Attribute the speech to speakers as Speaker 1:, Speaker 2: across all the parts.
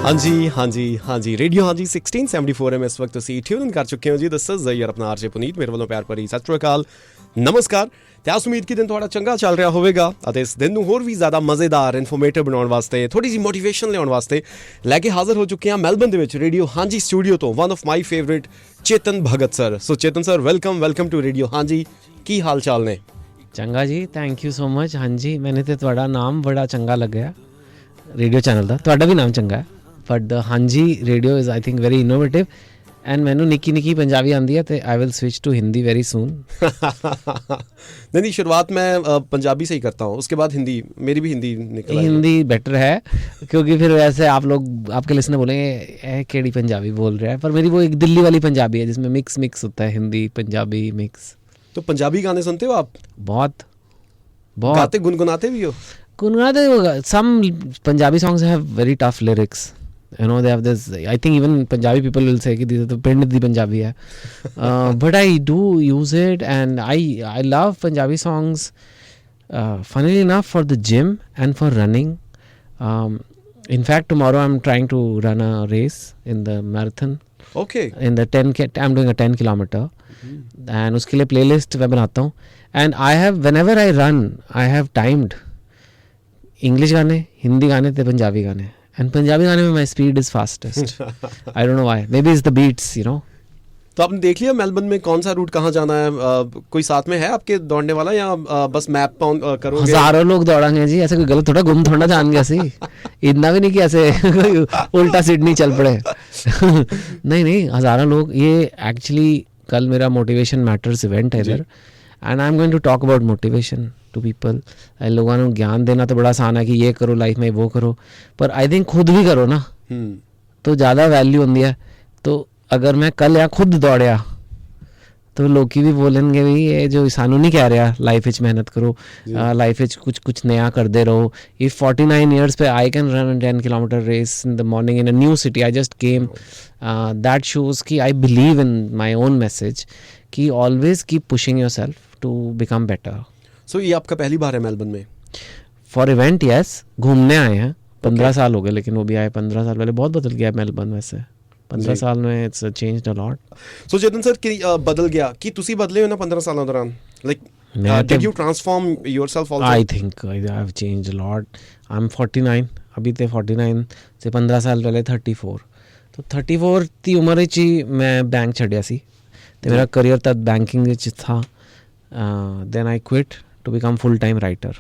Speaker 1: हाँ जी रेडियो हाँ जी 1674 इस वक्त ਤੁਸੀਂ ਟਿਊਨ ਕਰ ਚੁੱਕੇ ਹੋ ਜੀ। ਦਿਸ ਇਜ਼ ਯਾਰ ਆਪਣਾ ਆਰਜੇ ਪੁਨੀਤ, ਮੇਰੇ ਵੱਲੋਂ ਪਿਆਰ ਭਰੀ ਸਤਿ ਸ਼੍ਰੀ ਅਕਾਲ, ਨਮਸਕਾਰ। ਤੇ ਆਸ ਉਮੀਦ ਕਿ ਦਿਨ ਤੁਹਾਡਾ ਚੰਗਾ ਚੱਲ ਰਿਹਾ ਹੋਵੇਗਾ ਅਤੇ ਇਸ ਦਿਨ ਨੂੰ ਹੋਰ ਵੀ ਜ਼ਿਆਦਾ ਮਜ਼ੇਦਾਰ ਇਨਫੋਰਮੇਟਿਵ ਬਣਾਉਣ ਵਾਸਤੇ, ਥੋੜੀ ਜਿਹੀ ਮੋਟੀਵੇਸ਼ਨ ਲਿਆਉਣ ਵਾਸਤੇ ਲੈ ਕੇ ਹਾਜ਼ਰ ਹੋ ਚੁੱਕੇ ਹਾਂ ਮੈਲਬਨ ਦੇ ਵਿੱਚ ਰੇਡੀਓ ਹਾਂਜੀ ਸਟੂਡੀਓ ਤੋਂ one of my favourite Chetan Bhagat sir. So Chetan sir welcome to radio Haanji. ਕੀ ਹਾਲ ਚਾਲ ਨੇ?
Speaker 2: ਚੰਗਾ ਜੀ, ਥੈਂਕ ਯੂ ਸੋ ਮਚ। ਹਾਂਜੀ, ਮੈਨੂੰ ਤੇ ਤੁਹਾਡਾ ਨਾਮ ਬੜਾ ਚੰਗਾ ਲੱਗਿਆ ਰੇਡੀਓ ਚੈਨਲ ਦਾ, ਤੁਹਾਡਾ ਵੀ ਨਾਮ ਚੰਗਾ ਹੈ, but the Haanji radio is I think very innovative and मैनू निकी पंजाबी आती है तो I will switch to Hindi very soon.
Speaker 1: नहीं शुरुआत मैं पंजाबी से ही करता हूँ, उसके बाद हिंदी, मेरी भी हिंदी निकल
Speaker 2: हिंदी बेटर है क्योंकि फिर वैसे आप लोग आपके लिसनर बोलेंगे केड़ी पंजाबी बोल रहा है, पर मेरी वो एक दिल्ली वाली पंजाबी है जिसमें मिक्स होता है, हिंदी पंजाबी मिक्स।
Speaker 1: तो पंजाबी गाने सुनते हो आप?
Speaker 2: बहुत
Speaker 1: गाते गुनगुनाते भी हो?
Speaker 2: गुनगुनाते, some Punjabi songs have very tough lyrics, you know, they have this, I think even Punjabi people will say कि this is the pind di Punjabi hai, but I do use it and I love Punjabi songs, funnily enough, for the gym and for running. In fact tomorrow I'm trying to run a race in the marathon.
Speaker 1: Okay.
Speaker 2: In the 10 I'm doing a 10 kilometer and उसके लिए playlist मैं बनाता हूँ and I have, whenever I run I have timed English गाने, हिंदी गाने ते पंजाबी गाने, and Punjabi गाने में my speed is fastest. I don't know why, maybe it's the beats, you know.
Speaker 1: तो आपने देख लिया मेलबर्न में कौन सा रूट कहाँ जाना है? कोई साथ में है आपके दौड़ने वाला या बस मैप करोगे?
Speaker 2: हजारों लोग दौड़ांगे जी, ऐसे कोई गलत थोड़ा गुम थोड़ा जान गया सी, इतना भी नहीं कि ऐसे उल्टा सिडनी चल पड़े। नहीं हजारों लोग, ये एक्चुअली कल मेरा मोटिवेशन मैटर्स इवेंट है इधर and I am going to talk about motivation to people. लोगों को ज्ञान देना तो बड़ा आसान है कि ये करो लाइफ में, वो करो, पर आई थिंक खुद भी करो ना तो ज़्यादा वैल्यू होती है। तो अगर मैं कल या खुद दौड़िया तो लोग भी बोलेंगे भी ये जो सानू नहीं कह रहा लाइफ में मेहनत करो, लाइफ में कुछ नया करते रहो। इफ 49 ईयर्स पे I can run 10 kilometre race in the morning in a new city, I just came, that shows कि I believe in my own message कि always keep pushing yourself to become better.
Speaker 1: So ये आपका पहली बार है Melbourne में?
Speaker 2: For event yes, घूमने आए हैं। 15 साल हो गए, लेकिन वो भी आए 15 साल पहले। बहुत बदल गया मेलबर्न वैसे 15 साल में, it's changed a lot.
Speaker 1: So Chetan sir कि बदल गया कि तुसी बदले हो ना 15 सालों दौरान? Like did you transform yourself also?
Speaker 2: I think I have changed a lot. I am 49, अभी ते 49 से 15 साल पहले 34, तो 34 दी उम्र च ही मैं बैंक छड्डिया सी ते मेरा करियर तद बैंकिंग विच था। Then I quit to become full time writer.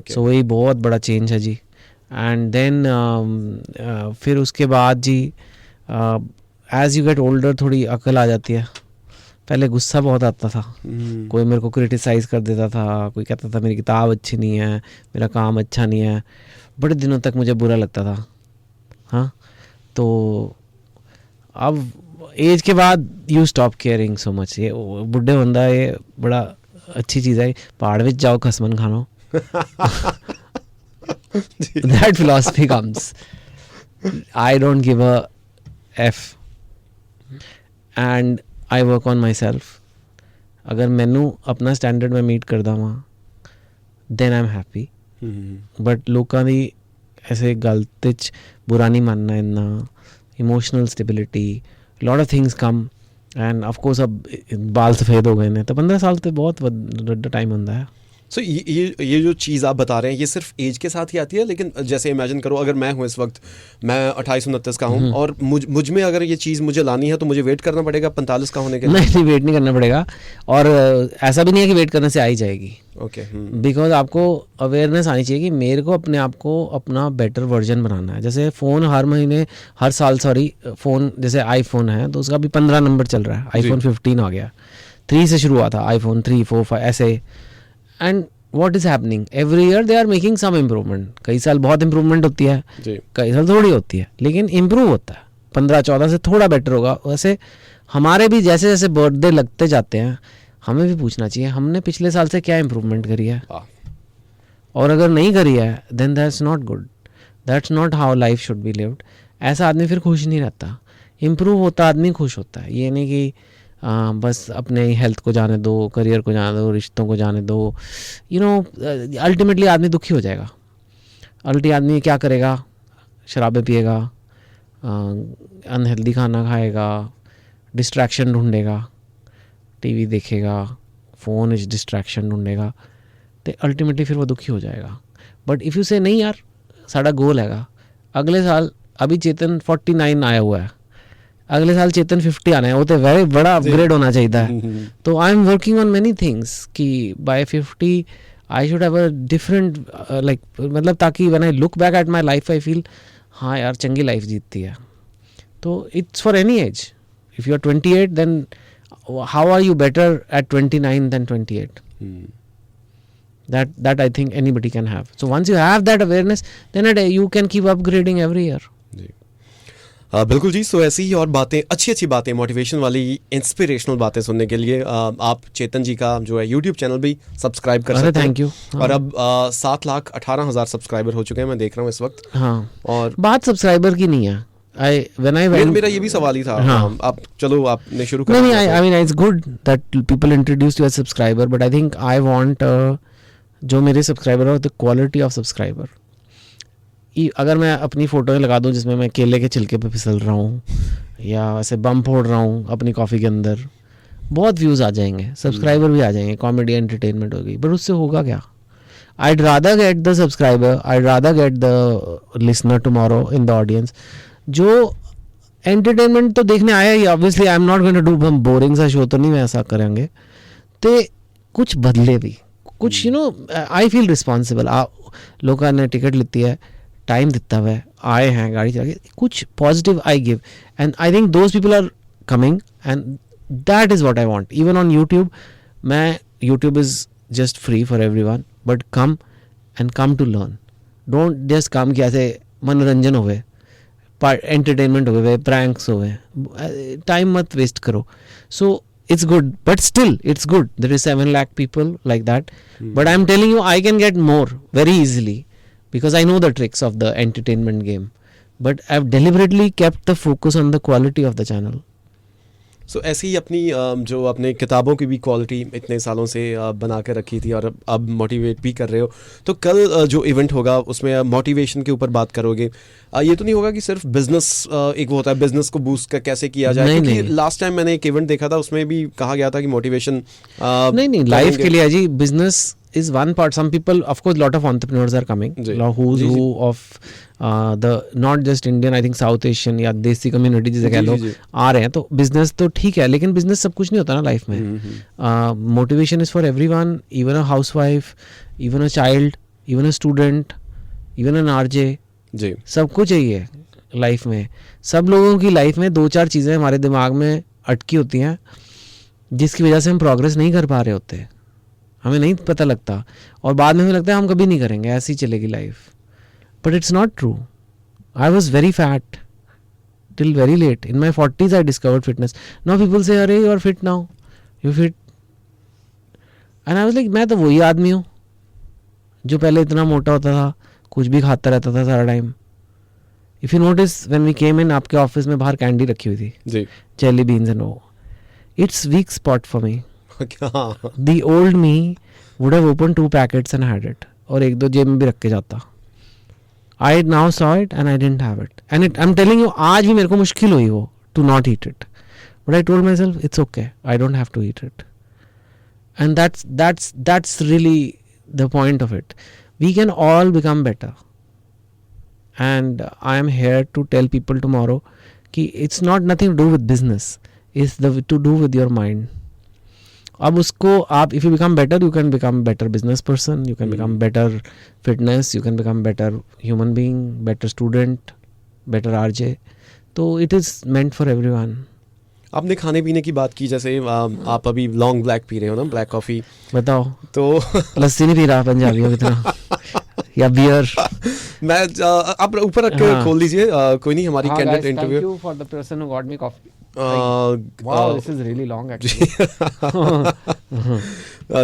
Speaker 2: So वही बहुत बड़ा चेंज है जी। एंड देन फिर उसके बाद जी एज यू गेट ओल्डर थोड़ी अकल आ जाती है। पहले गुस्सा बहुत आता था, कोई मेरे को क्रिटिसाइज़ कर देता था, कोई कहता था मेरी किताब अच्छी नहीं है, मेरा काम अच्छा नहीं है, बड़े दिनों तक मुझे बुरा लगता था। हाँ, तो अब एज के बाद you stop caring so much. ये बुढ़े बंदा, ये बड़ा अच्छी चीज़ है, पहाड़ में जाओ खसमन खानो। That philosophy comes. I don't give a F and I work on myself. अगर मैनू अपना स्टैंडर्ड में मीट करदा वां then I'm happy. But लोकां दी ऐसे गलत च बुरा नहीं मानना इन्ना। Emotional stability, lot of things come end of course अब बाल सफ़ेद हो गए ने, तो 15 साल तो बहुत बड़ा टाइम होता है।
Speaker 1: सो ये जो चीज़ आप बता रहे हैं ये सिर्फ एज के साथ ही आती है? लेकिन जैसे इमेजिन करो अगर मैं हूँ इस वक्त, मैं 28-29 का हूँ और मुझ में अगर ये चीज़ मुझे लानी है तो मुझे वेट करना पड़ेगा 45 का होने के लिए?
Speaker 2: नहीं, वेट नहीं करना पड़ेगा, और ऐसा भी नहीं है कि वेट करने से आ ही जाएगी।
Speaker 1: ओके,
Speaker 2: बिकॉज आपको अवेयरनेस आनी चाहिए कि मेरे को अपने आप को अपना बेटर वर्जन बनाना है। जैसे फ़ोन हर साल फ़ोन जैसे आईफोन है तो उसका अभी 15 नंबर चल रहा है, आईफोन 15 आ गया, 3 से शुरू हुआ था, आईफोन 3, 4, 5 ऐसे। And what is happening every year they are making some improvement. कई साल बहुत इम्प्रूवमेंट होती है, कई साल थोड़ी होती है, लेकिन इम्प्रूव होता है। 15-14 से थोड़ा बेटर होगा। वैसे हमारे भी जैसे जैसे बर्थडे लगते जाते हैं हमें भी पूछना चाहिए हमने पिछले साल से क्या इम्प्रूवमेंट करी है, और अगर नहीं करी है then that's not good, that's not how life should be lived. ऐसा आदमी फिर खुश नहीं रहता। इम्प्रूव होता आदमी खुश होता है। ये नहीं कि बस अपने हेल्थ को जाने दो, करियर को जाने दो, रिश्तों को जाने दो, यू नो अल्टीमेटली आदमी दुखी हो जाएगा। अल्टी आदमी क्या करेगा, शराबें पिएगा, अनहेल्दी खाना खाएगा, डिस्ट्रैक्शन ढूंढेगा, टीवी देखेगा, फ़ोन इज डिस्ट्रैक्शन ढूंढेगा, तो अल्टीमेटली फिर वो दुखी हो जाएगा. बट इफ़ यू से नहीं यार साड़ा गोल हैगा अगले साल, अभी चेतन 49 आया हुआ है, अगले साल चेतन 50 आना है, वो तो वेरी बड़ा अपग्रेड होना चाहिए है. तो I am working on many things कि by 50 I should have a different like, मतलब ताकि when I look back at my life I feel हाँ यार चंगी लाइफ जीतती है. तो it's for any age. If you are 28 then how are you better at 29 then 28? That I think anybody can have. So once you have that awareness, then you can keep upgrading every year.
Speaker 1: जी बिल्कुल जी. सो ऐसी ही और बातें, अच्छी अच्छी बातें, motivation वाली inspirational बातें सुनने के लिए आप चेतन जी का जो है यूट्यूब चैनल भी सब्सक्राइब कर सकते हैं.
Speaker 2: Thank you.
Speaker 1: और अब 7,18,000 सब्सक्राइबर हो चुके हैं, मैं देख रहा हूँ इस वक्त.
Speaker 2: हाँ,
Speaker 1: और
Speaker 2: बात सब्सक्राइबर की नहीं है.
Speaker 1: मेरा ये भी सवाल ही था.
Speaker 2: हाँ.
Speaker 1: आप चलो आपने शुरू कर
Speaker 2: नहीं, I mean it's good that people introduce you as subscriber, but I think I want जो मेरे सब्सक्राइबर हो द क्वालिटी ऑफ सब्सक्राइबर. अगर मैं अपनी फ़ोटो लगा दूं जिसमें मैं केले के छिलके पे फिसल रहा हूँ या ऐसे बम फोड़ रहा हूँ अपनी कॉफ़ी के अंदर, बहुत व्यूज़ आ जाएंगे, सब्सक्राइबर भी आ जाएंगे, कॉमेडी एंटरटेनमेंट होगी, बट उससे होगा क्या? I'd rather get the subscriber, I'd rather get the listener tomorrow in the audience जो एंटरटेनमेंट तो देखने आया ही. Obviously I am not going to do boring सा शो, तो नहीं मैं ऐसा करेंगे. तो कुछ बदले भी कुछ, you know I feel responsible. लोगों ने टिकट लेती है, टाइम दिता हुआ है, आए हैं गाड़ी चला के, कुछ positive I give and I think those people are coming and that is what I want. Even on YouTube, मैं YouTube is just free for everyone, but come and come to learn. Don't just come कि ऐसे मनोरंजन होवे, entertainment होवे, pranks होवे, time मत waste करो. सो it's good, but still it's good. There is 7 lakh people like that. But I'm telling you, I can get more very easily because I know the tricks of the entertainment game. But I've deliberately kept the focus on the quality of the channel.
Speaker 1: सो ऐसे ही अपनी जो अपने किताबों की भी quality इतने सालों से बना के रखी थी और अब मोटिवेट भी कर रहे हो. तो कल जो इवेंट होगा उसमें मोटिवेशन के ऊपर बात करोगे. ये तो नहीं होगा कि सिर्फ बिजनेस, एक वो होता है बिजनेस को बूस्ट कैसे किया जाए, क्योंकि लास्ट टाइम मैंने एक इवेंट देखा था उसमें भी कहा गया था कि मोटिवेशन
Speaker 2: नहीं लाइफ के लिए जी. Business is one part. Some people, of course, lot of entrepreneurs are coming. Who's who of the not just Indian, I think South Asian या देसी कम्युनिटी जिसे कह लो आ रहे हैं. तो बिजनेस तो ठीक है, लेकिन बिजनेस सब कुछ नहीं होता ना लाइफ में. Motivation is for everyone, even a housewife, even a child, even a student, even an RJ. जी, सबको चाहिए लाइफ में. सब लोगों की लाइफ में 2-4 चीज़ें हमारे दिमाग में अटकी होती हैं जिसकी वजह से हम प्रोग्रेस नहीं कर पा रहे होते, हमें नहीं पता लगता, और बाद में हमें लगता है हम कभी नहीं करेंगे, ऐसी चलेगी life. But it's not true. I was very fat till very late. In my 40s I discovered fitness. Now people say अरे you are fit now, you fit. And I was like मैं तो वही आदमी हूँ जो पहले इतना मोटा होता था, कुछ भी खाता रहता था सारा time. If you notice when we came in, आपके ऑफिस में बाहर कैंडी रखी हुई थी जी, जेली बीन्स एंड वो. It's weak spot for me. The old me would have opened 2 packets and had it, और 1-2 जेब में भी रख के जाता. I now saw it and I didn't have it. And I'm telling you, आज भी मेरे को मुश्किल हुई वो to not eat it. But I told myself it's okay. I don't have to eat it. And that's really the point of it. We can all become better. And I am here to tell people tomorrow कि it's not nothing to do with business. It's to do with your mind. अब उसको आप if you become better, you can become better business person, you can become better fitness, you can become better human being, better student, better RJ. तो it is meant for everyone.
Speaker 1: आपने खाने पीने की बात की, जैसे आप अभी लॉन्ग ब्लैक पी रहे हो ना, ब्लैक कॉफ़ी.
Speaker 2: बताओ
Speaker 1: तो
Speaker 2: लस्सी नहीं पी रहा पंजाबियों की तरह या बियर.
Speaker 1: मैं आप ऊपर रख के खोल दीजिए. कोई नहीं, हमारी candidate interview.
Speaker 2: Thank you for the person who got me coffee. Wow, this is really long actually.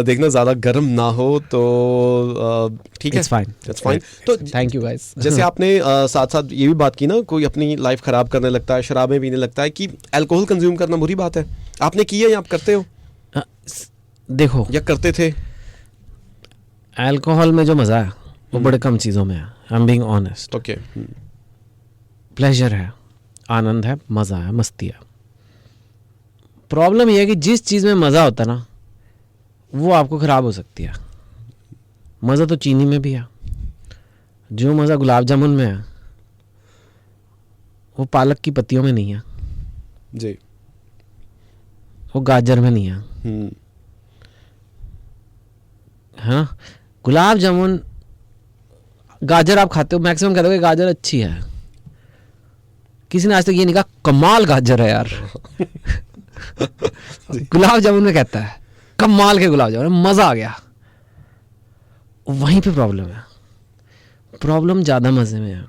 Speaker 1: देखना ज़्यादा गर्म ना हो तो ठीक है. It's fine. तो
Speaker 2: थैंक यू गाइस.
Speaker 1: जैसे आपने साथ साथ ये भी बात की ना, कोई अपनी लाइफ ख़राब करने लगता है, शराबें पीने लगता है, कि अल्कोहल कंज्यूम करना बुरी बात है. आपने की है या आप करते हो?
Speaker 2: देखो,
Speaker 1: या करते थे?
Speaker 2: अल्कोहल में जो मज़ा है वो बड़े कम चीज़ों में है. I am being honest.
Speaker 1: Okay.
Speaker 2: Pleasure है, आनंद है, मज़ा है, मस्ती है। प्रॉब्लम यह है कि जिस चीज़ में मज़ा होता है ना वो आपको ख़राब हो सकती है। मज़ा तो चीनी में भी है, जो मज़ा गुलाब जामुन में है वो पालक की पत्तियों में नहीं है
Speaker 1: जी।
Speaker 2: वो गाजर में नहीं है, है ना। गुलाब जामुन, गाजर आप खाते हो, मैक्सिमम कहते हो कि गाजर अच्छी है, किसी ने आज तक ये नहीं कहा कमाल गाजर है यार। गुलाब जामुन में कहता है कमाल के गुलाब जामुन, मज़ा आ गया। वहीं पे प्रॉब्लम है। प्रॉब्लम ज़्यादा मज़े में है।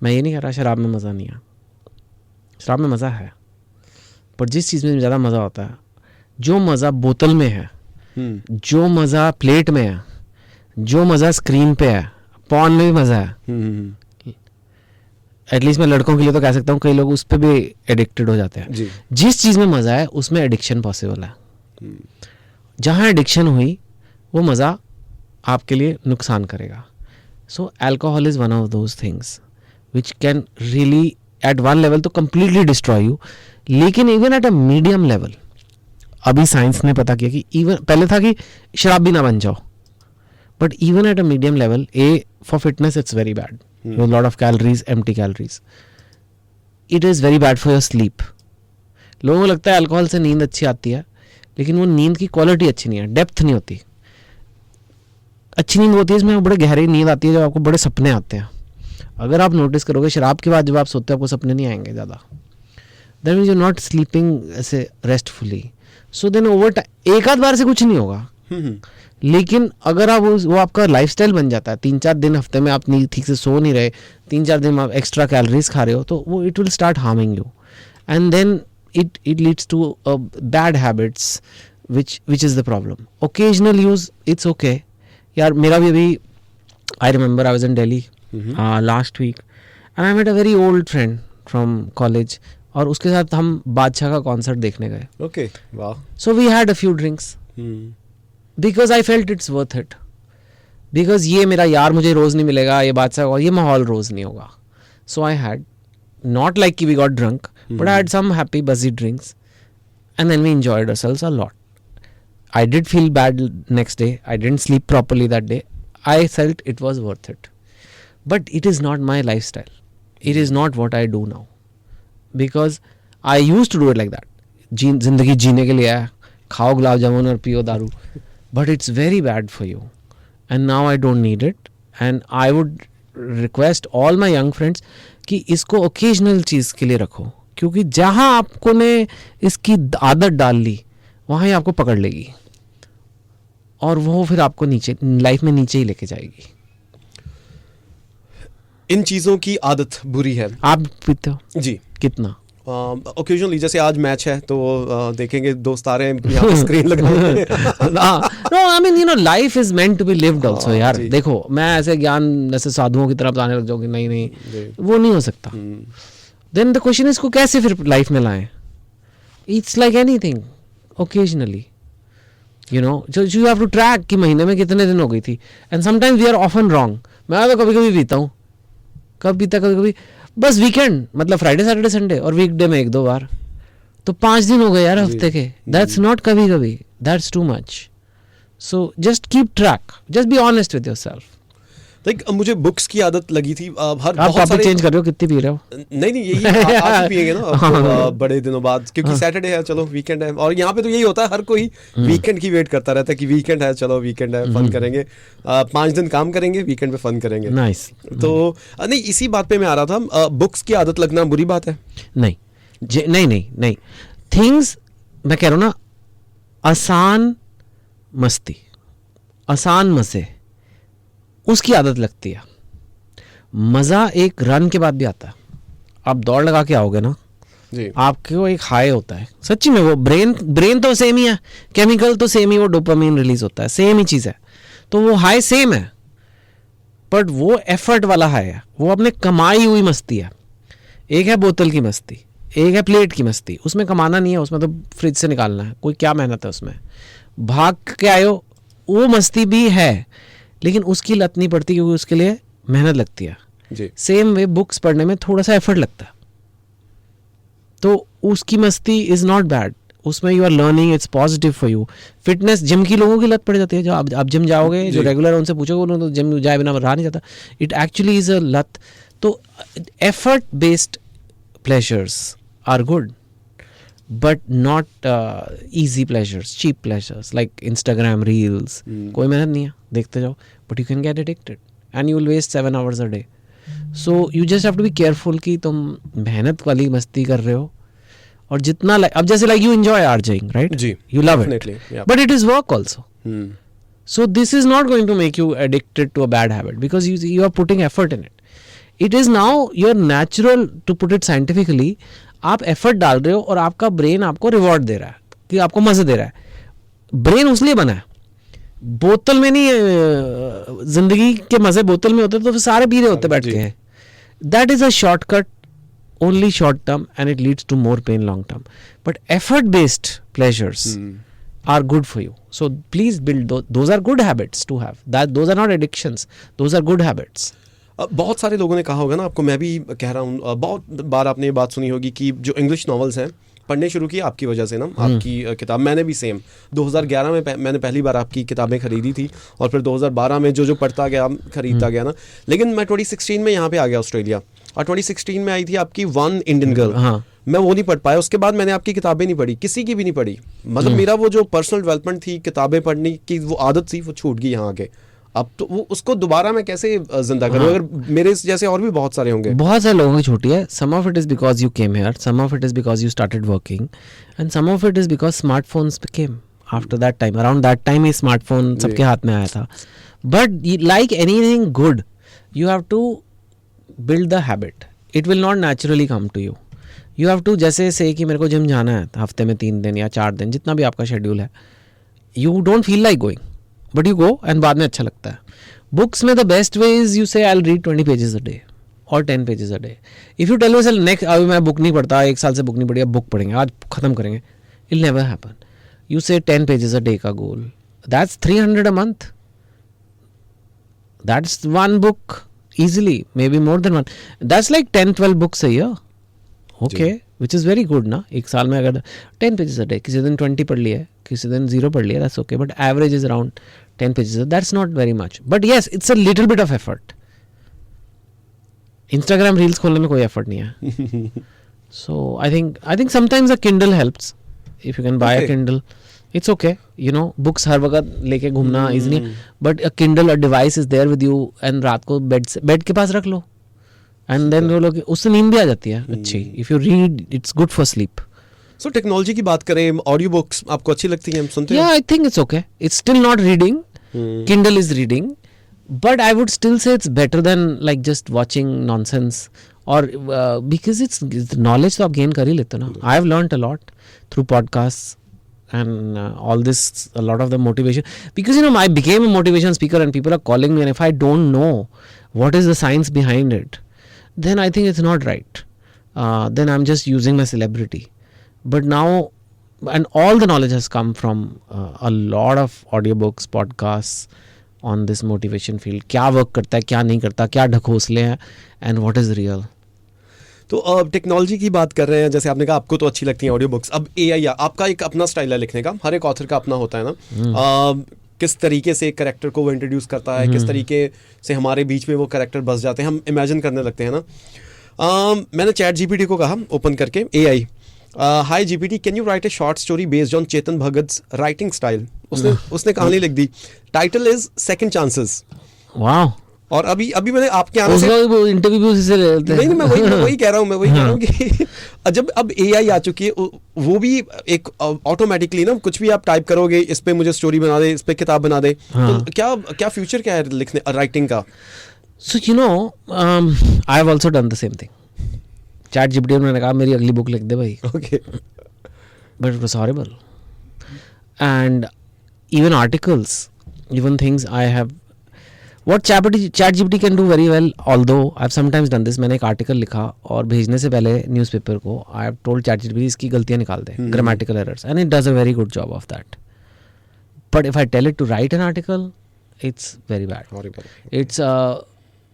Speaker 2: मैं ये नहीं कह रहा शराब में मज़ा नहीं है, शराब में मज़ा है, पर जिस चीज़ में ज़्यादा मज़ा होता है, जो मज़ा बोतल में है, जो मज़ा प्लेट में है, जो मज़ा स्क्रीन पे है, पॉर्न में भी मज़ा है। एटलीस्ट मैं लड़कों के लिए तो कह सकता हूँ, कई लोग उस पर भी एडिक्टेड हो जाते हैं। जिस चीज़ में मज़ा है उसमें एडिक्शन पॉसिबल है। जहाँ एडिक्शन हुई वो मज़ा आपके लिए नुकसान करेगा। So alcohol is one of those things which can really at one level तो कम्प्लीटली डिस्ट्रॉय यू, लेकिन even at a medium level अभी साइंस ने पता किया कि इवन पहले था कि शराब भी ना बन जाओ, but even at a medium level for fitness it's very bad. A lot of calories, empty calories. It is very bad for your sleep. लोगों को लगता है अल्कोहल से नींद अच्छी आती है, लेकिन वो नींद की क्वालिटी अच्छी नहीं है, डेप्थ नहीं होती. अच्छी नींद होती है इसमें बड़े गहरी नींद आती है जब आपको बड़े सपने आते हैं. अगर आप नोटिस करोगे शराब के बाद जब आप सोते हो आपको सपने नहीं आएंगे ज़्यादा. That means you not sleeping ऐसे रेस्टफुली. सो देन ओवर टाइम एक आध बार से कुछ नहीं होगा, लेकिन अगर आप वो आपका लाइफस्टाइल बन जाता है, 3-4 दिन हफ्ते में आप ठीक से सो नहीं रहे, 3-4 दिन में आप एक्स्ट्रा कैलोरीज खा रहे हो, तो वो it will start harming you and then it leads to bad habits which is the problem. Occasional use it's okay. यार मेरा भी अभी I remember I was in Delhi last week and I met a very old friend from college और उसके साथ हम बादशाह का कॉन्सर्ट देखने गए.
Speaker 1: Okay, wow.
Speaker 2: So we had a few drinks because I felt it's worth it. Because ये मेरा यार मुझे रोज़ नहीं मिलेगा, ये बादशाह और ये माहौल रोज़ नहीं होगा. So I had not like we got drunk, but I had some happy buzzy drinks and then we enjoyed ourselves a lot. I did feel bad next day. I didn't sleep properly that day. I felt it was worth it. But it is not my lifestyle. It is not what I do now. Because I used to do it like that. जिंदगी जीने के लिए है, खाओ गुलाब जामुन और पियो दारू. But it's very bad for you. And now I don't need it. And I would request all my young friends कि इसको ओकेजनल चीज़ के लिए रखो, क्योंकि जहाँ आपको ने इसकी आदत डाल ली वहाँ ही आपको पकड़ लेगी और वो फिर आपको नीचे लाइफ में नीचे ही लेके जाएगी.
Speaker 1: इन चीज़ों की आदत बुरी है.
Speaker 2: आप पीते हो
Speaker 1: जी?
Speaker 2: कितना?
Speaker 1: ओकेजनली, जैसे आज मैच है तो देखेंगे दोस्त आ रहे हैं यहाँ पे स्क्रीन लगाएंगे.
Speaker 2: No I mean you know life is meant to be lived also यार. देखो मैं ऐसे ज्ञान ऐसे साधुओं की तरफ आने लग जाऊंगी, नहीं वो नहीं हो सकता. देन द क्वेश्चन इसको कैसे फिर लाइफ में लाएं? It's like anything occasionally, you know, you have to track कि महीने में कितने दिन हो गई थी. And sometimes we are often wrong. मैं तो कभी कभी पीता हूँ, कब पीता कभी कभी बस वीकेंड, मतलब फ्राइडे सैटरडे संडे और वीकडे में 1-2 बार, तो 5 दिन हो गए यार हफ्ते के. दैट्स नॉट कभी कभी, that's too much. So just keep track, just be honest with yourself.
Speaker 1: Like मुझे बुक्स की आदत लगी थी.
Speaker 2: आप टॉपिक चेंज कर रहे हो, कितनी पी रहे हो?
Speaker 1: नहीं यही आज पिएंगे ना बड़े दिनों बाद, क्योंकि सैटरडे है, चलो वीकेंड है. और यहाँ पे तो यही होता है, हर कोई वीकेंड की वेट करता रहता है कि वीकेंड है, चलो वीकेंड है, फन करेंगे. 5 दिन काम करेंगे, वीकेंड पे फन करेंगे.
Speaker 2: नाइस.
Speaker 1: तो नहीं, इसी बात पे मैं आ रहा था. बुक्स की आदत लगना बुरी बात है?
Speaker 2: नहीं. थिंग्स मैं कह रहा हूँ ना, आसान मस्ती, आसान मजे, उसकी आदत लगती है. मज़ा एक रन के बाद भी आता है. आप दौड़ लगा के आओगे ना जी, आपको एक हाई होता है सच्ची में. वो ब्रेन तो सेम ही है, केमिकल तो सेम ही, वो डोपामिन रिलीज होता है, सेम ही चीज़ है. तो वो हाई सेम है, बट वो एफर्ट वाला हाई है, वो अपने कमाई हुई मस्ती है. एक है बोतल की मस्ती, एक है प्लेट की मस्ती. उसमें कमाना नहीं है, उसमें तो फ्रिज से निकालना है. कोई क्या मेहनत है उसमें, भाग के आयो, वो मस्ती भी है, लेकिन उसकी लत नहीं पड़ती क्योंकि उसके लिए मेहनत लगती है. सेम वे बुक्स पढ़ने में थोड़ा सा एफर्ट लगता है, तो उसकी मस्ती इज़ नॉट बैड, उसमें you are learning, it's positive for you. Fitness, gym की लोगों की लत पड़ जाती है, जो आप जिम जाओगे, जो रेगुलर उनसे पूछोगे उन्होंने तो जिम जाए बिना रहा नहीं जाता. इट एक्चुअली इज़ अ लत. तो effort based pleasures are good, but not easy pleasures, cheap pleasures like Instagram reels. कोई मेहनत नहीं है, देखते जाओ, but you can get addicted and you will waste 7 hours a day. So you just have to be careful कि तुम मेहनत वाली मस्ती कर रहे हो और जितना अब जैसे like you enjoy RJing, right?
Speaker 1: जी,
Speaker 2: you love
Speaker 1: definitely,
Speaker 2: it,
Speaker 1: yeah.
Speaker 2: but it is work also.
Speaker 1: Hmm.
Speaker 2: So this is not going to make you addicted to a bad habit because you are putting effort in it. It is now your natural, to put it scientifically, आप effort डाल रहे हो और आपका brain आपको reward दे रहा है कि आपको मजे दे रहा है. ब्रेन उसलिए बना है, बोतल में नहीं. जिंदगी के मजे बोतल में होते तो फिर सारे पी रहे होते बैठ के. That is a shortcut, only short term, and it leads to more pain long term. But effort based pleasures are good for you. So please build those are good habits to have. Those are not addictions. Those are good habits.
Speaker 1: बहुत सारे लोगों ने कहा होगा ना आपको, मैं भी कह रहा हूँ, बहुत बार आपने ये बात सुनी होगी कि जो इंग्लिश नॉवेल्स हैं पढ़ने शुरू किए आपकी वजह से ना, आपकी किताब. मैंने भी सेम 2011 में मैंने पहली बार आपकी किताबें खरीदी थी और फिर 2012 में जो पढ़ता गया खरीदता गया ना. लेकिन मैं 2016 में यहाँ पे आ गया ऑस्ट्रेलिया, और 2016 में आई थी आपकी वन इंडियन गर्ल.
Speaker 2: हाँ.
Speaker 1: मैं वो नहीं पढ़ पाया. उसके बाद मैंने आपकी किताबें नहीं पढ़ी, किसी की भी नहीं पढ़ी. मतलब मेरा वो जो पर्सनल डेवलपमेंट थी, किताबें पढ़ने की वो आदत थी, वो छूट गई यहाँ आके. अब तो वो उसको दोबारा मैं कैसे जिंदा करूँ? अगर मेरे जैसे और भी बहुत सारे होंगे.
Speaker 2: बहुत सारे लोगों की छूटी है. Some of it is because you came here, some of it is because you started working, and some of it is because smartphones came after that time. Around that time ही स्मार्टफोन सबके हाथ में आया था. But like anything good, you have to build the habit. It will not naturally come to you. You have to, जैसे से कि मेरे को जिम जाना है हफ्ते में 3 दिन या 4 दिन, जितना भी आपका शेड्यूल है, you don't feel like going, but you go and बाद में अच्छा लगता है. बुक्स में the best way is you say I will read 20 pages a day और 10 pages a day. If you tell me self next, अभी मैं book नहीं पढ़ता, 1 साल से बुक नहीं पढ़ी, अब बुक पढ़ेंगे, आज खत्म करेंगे, इट नेवर हैपन. यू से 10 पेजेस अ डे का goal, that's 300 a month. That's 1 book easily, maybe more than 1. That's like 10-12 books a year. Okay, which is very good ना. एक साल में अगर 10 pages a day, किसी दिन 20 पढ़ लिया, किसी दिन 0 पढ़ लिया, that's okay. But average is around 10 pages. That's not very much. But yes, it's a little bit of effort. Instagram reels खोलने में कोई effort नहीं है. So I think sometimes a Kindle helps. If you can buy a Kindle, it's okay. You know, books हर वक्त लेके घूमना easy नहीं. But a Kindle, a device is there with you, and रात को बेड के पास रख लो. एंड देन वो लोग, उससे नींद भी आ जाती है अच्छी. If you read, it's good for sleep.
Speaker 1: So technology की बात करें, ऑडियो बुक्स आपको अच्छी लगती हैं, हम सुनते हैं?
Speaker 2: या I think it's okay. It's still not reading. Kindle is reading, but I would still say it's better than like just watching nonsense. और बिकॉज इट्स नॉलेज तो आप गेन कर ही लेते हो ना. I have learned a lot through podcast and all this, a lot of the motivation, because you know I became a motivation speaker and people are calling me, and if I don't know what is the science behind it, then I think it's not right. Then I'm just using my celebrity. But now, and all the knowledge has come from a lot of audiobooks, podcasts on this motivation field. क्या work करता है, क्या नहीं करता, क्या ढकोसले हैं, and what is real.
Speaker 1: तो technology की बात कर रहे हैं, जैसे आपने कहा आपको तो अच्छी लगती हैं ऑडियो बुक्स. अब AI, आपका एक अपना स्टाइल है लिखने का, हर एक ऑथर का अपना होता है ना. किस तरीके से एक कैरेक्टर को वो इंट्रोड्यूस करता है, किस तरीके से हमारे बीच में वो कैरेक्टर बस जाते हैं, हम इमेजिन करने लगते हैं ना. मैंने चैट GPT को कहा ओपन करके, AI, hi GPT, can you write a short story based on Chetan Bhagat's writing style. उसने कहानी लिख दी. Title is second chances.
Speaker 2: वाह.
Speaker 1: और अभी मैंने आपके आने से
Speaker 2: इंटरव्यू से ले लेते हैं.
Speaker 1: नहीं, मैं वही कह रहा हूँ कि जब अब AI आ चुकी है, वो भी एक ऑटोमेटिकली ना, कुछ भी आप टाइप करोगे, इस पे मुझे स्टोरी बना दे, इस पे किताब बना दे. तो क्या फ्यूचर क्या है लिखने, राइटिंग का?
Speaker 2: सो you no, I have also done the same thing. Chat GPT ने कहा मेरी अगली बुक लिख दे भाई.
Speaker 1: Okay.
Speaker 2: But it was horrible. And even articles, even things I have, what ChatGPT can do very well, although I've sometimes done this. मैंने एक article लिखा और भेजने से पहले न्यूज़पेपर को I have told ChatGPT इसकी गलतियाँ निकाल दे, grammatical errors, and it does a very good job of that. But if I tell it to write an article, it's very bad.
Speaker 1: Horrible.
Speaker 2: It's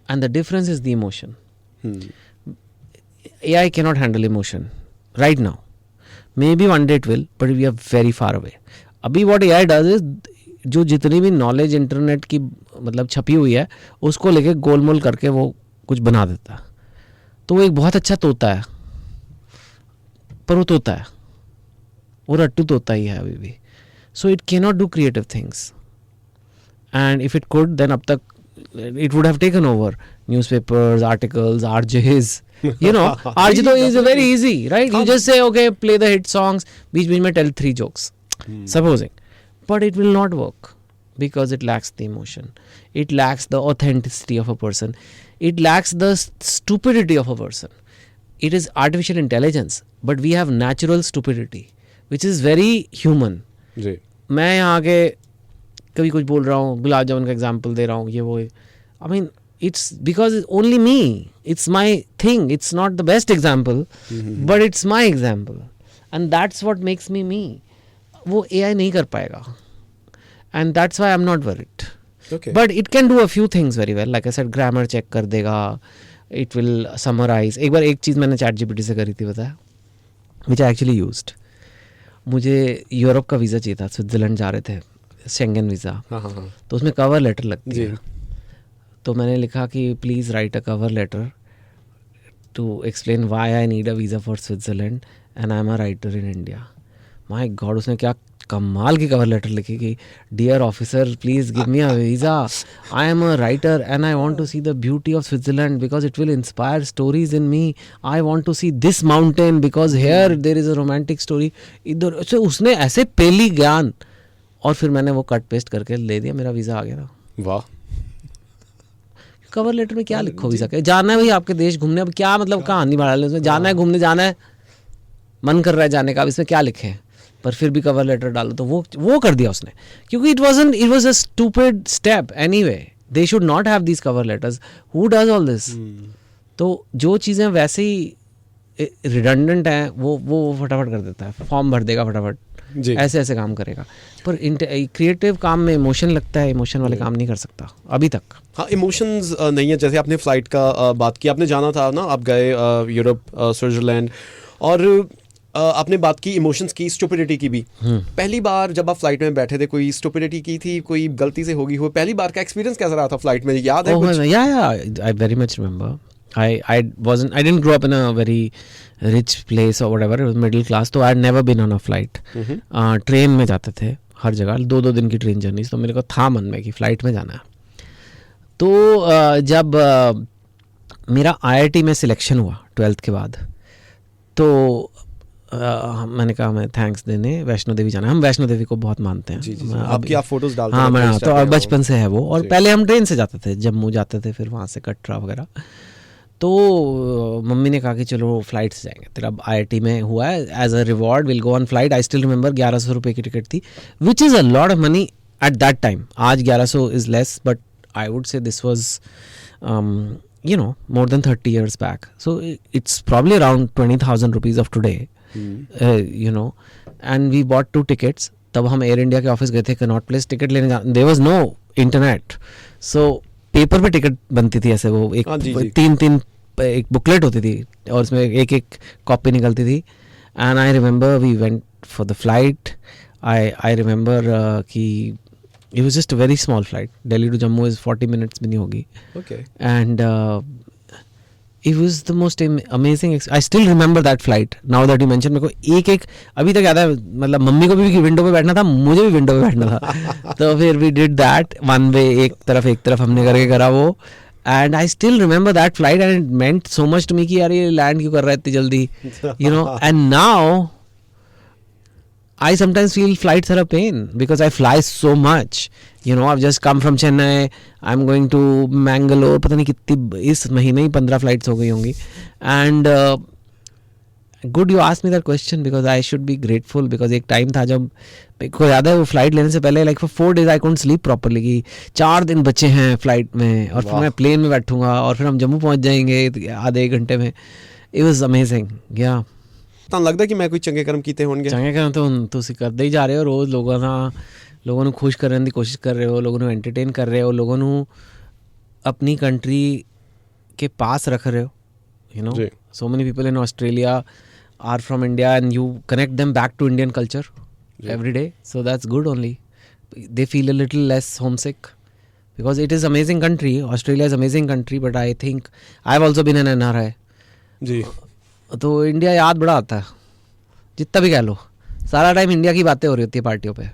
Speaker 2: and the difference is the emotion. AI cannot handle emotion. right now. Maybe one day it will, but we are very far away. अभी what AI does is जो जितनी भी knowledge internet की मतलब छपी हुई है उसको लेके गोलमोल करके वो कुछ बना देता है. तो वो एक बहुत अच्छा तोता है, पर वो तोता है, वो रट्टू तोता ही है अभी भी. So it can not do creative things, and if it could then अब तक it would have taken over newspapers, articles, RJs. You know, RJ though is very easy, right? You just say, okay, play the hit songs, beach mein tell 3 jokes, supposing. But it will not work because it lacks the emotion. It lacks the authenticity of a person. It lacks the stupidity of a person. It is artificial intelligence, but we have natural stupidity, which is very human.
Speaker 1: जी.
Speaker 2: मैं यहाँ के कभी कुछ बोल रहा हूँ, गुलाब जामुन का example दे रहा हूँ, ये वो, I mean it's because only me, it's my thing, it's not the best example but it's my example and that's what makes me me. वो AI नहीं कर पाएगा and that's why I am not worried. But it can do a few things very well. Like I said, grammar check कर देगा, it will summarise. एक बार एक चीज़ मैंने ChatGPT से करी थी, बताया, विच आई एक्चुअली यूज्ड. मुझे यूरोप का वीज़ा चाहिए था, स्विट्ज़रलैंड जा रहे थे, शेंगन वीज़ा. तो उसमें कवर लेटर लगती है. तो मैंने लिखा कि please write a cover letter to explain why I need a visa for Switzerland and I am a writer in India. My god, उसने क्या कमाल की कवर लेटर लिखी कि dear officer please give me a visa, I am a writer and I want to see the beauty of Switzerland because it will inspire stories in me. I want to see this mountain because here there is a romantic story. इधर से उसने ऐसे पेली ज्ञान, और फिर मैंने वो कट पेस्ट करके ले दिया, मेरा वीज़ा आ गया था.
Speaker 1: वाह.
Speaker 2: कवर लेटर में क्या लिखो वीज़ा के? जाना है भाई आपके देश घूमने, अब क्या मतलब कहानी बढ़ा लें उसमें, जाना है घूमने, जाना है, मन कर रहा है जाने का, अब इसमें क्या लिखे हैं, पर फिर भी कवर लेटर डालो. तो वो कर दिया उसने, क्योंकि it was a stupid step anyway. They should not have these cover letters. Who does all this? तो जो चीज़ें वैसे ही रिडंडेंट हैं वो फटाफट कर देता है, फॉर्म भर देगा फटाफट, ऐसे ऐसे काम करेगा. पर क्रिएटिव काम में इमोशन लगता है, इमोशन वाले काम नहीं कर सकता अभी तक.
Speaker 1: हाँ, इमोशंस नहीं है. जैसे आपने फ्लाइट का बात की, आपने जाना था ना, आप गए यूरोप, स्विट्जरलैंड, और आपने बात की इमोशंस की, स्टुपिडिटी की भी. पहली बार जब आप फ्लाइट में बैठे थे, कोई स्टुपिडिटी की थी, कोई गलती से होगी हो, पहली बार का एक्सपीरियंस कैसा रहा था फ्लाइट में, याद है कुछ?
Speaker 2: I very much remember. I didn't grow up in a very rich place or whatever. It was middle class, तो I had never been on a flight. Train में जाते थे हर जगह, 2-2 दिन की ट्रेन जर्नी. तो मेरे को था मन में कि फ़्लाइट में जाना है. तो जब मेरा IIT में सिलेक्शन हुआ 12th के बाद, तो मैंने कहा मैं थैंक्स देने वैष्णो देवी जाना है. हम वैष्णो देवी को बहुत मानते हैं.
Speaker 1: जी. आपकी आप फोटोज डालते हैं.
Speaker 2: हाँ, मैं तो बचपन से है वो. और पहले हम ट्रेन से जाते थे, जम्मू जाते थे, फिर वहाँ से कटरा वगैरह. तो मम्मी ने कहा कि चलो फ़्लाइट से जाएंगे, तेरा IIT में हुआ है, as a reward will go on flight. I still remember 1100 रुपये की टिकट थी, which is a lot of money at that time. आज 1100 is less, but I would say this was more than 30 years back. So it's probably around 20,000 rupees of today. And we bought 2 tickets. तब हम air India के office गए थे, Connaught place ticket लेने जा. There was no internet, so paper पे ticket बनती थी ऐसे, वो एक 3 एक बुकलेट होती थी और उसमें एक कॉपी निकलती थी. And I remember we went for the flight. I remember कि it was just a very small flight. Delhi to Jammu is 40 minutes भी नहीं होगी.
Speaker 1: Okay.
Speaker 2: And it was the most amazing. I still remember that flight. Now that you mention, मेरे को एक अभी तक याद है. मतलब मम्मी को भी विंडो पे बैठना था, मुझे भी विंडो पे बैठना था. तो फिर we did that one way, एक तरफ हमने करके करा वो. And I still remember that flight, and it meant so much to me कि यार ये लैंड क्यों कर रहा है इतनी जल्दी, And now I sometimes feel flights are a pain because I fly so much. I've just come from Chennai. I'm going to Mangalore. पता नहीं कितनी इस महीने ही 15 फ्लाइट्स हो गई होंगी. And good you asked me that question because I should be grateful because एक time था जब को याद है वो फ्लाइट लेने से पहले like for 4 days I couldn't sleep properly कि 4 दिन बचे हैं फ्लाइट में और फिर मैं प्लेन में बैठूंगा और फिर हम जम्मू पहुंच जाएंगे आधे 1 घंटे में. It was amazing. Yeah.
Speaker 1: ਤਾਂ ਲੱਗਦਾ ਕਿ ਮੈਂ ਕੋਈ ਚੰਗੇ ਕਰਮ ਕੀਤੇ ਹੋਣਗੇ.
Speaker 2: ਚੰਗੇ ਕਰਮ ਤਾਂ ਹੁਣ ਤੁਸੀਂ ਕਰਦੇ ਹੀ ਜਾ ਰਹੇ ਹੋ. ਰੋਜ਼ ਲੋਕਾਂ ਨੂੰ ਖੁਸ਼ ਕਰਨ ਦੀ ਕੋਸ਼ਿਸ਼ ਕਰ ਰਹੇ ਹੋ, ਲੋਕਾਂ ਨੂੰ ਐਂਟਰਟੇਨ ਕਰ ਰਹੇ ਹੋ, ਲੋਕਾਂ ਨੂੰ अपनी कंट्री के पास रख रहे हो. So many people in Australia are from India and you connect them back to Indian culture every day. So that's good only. They feel a little less homesick because it is amazing country. Australia is amazing country, but I think I've also been an NRI.
Speaker 1: जी
Speaker 2: तो India याद बड़ा आता है, जितना भी कह लो, सारा time India की बातें हो रही होती है पार्टियों पे,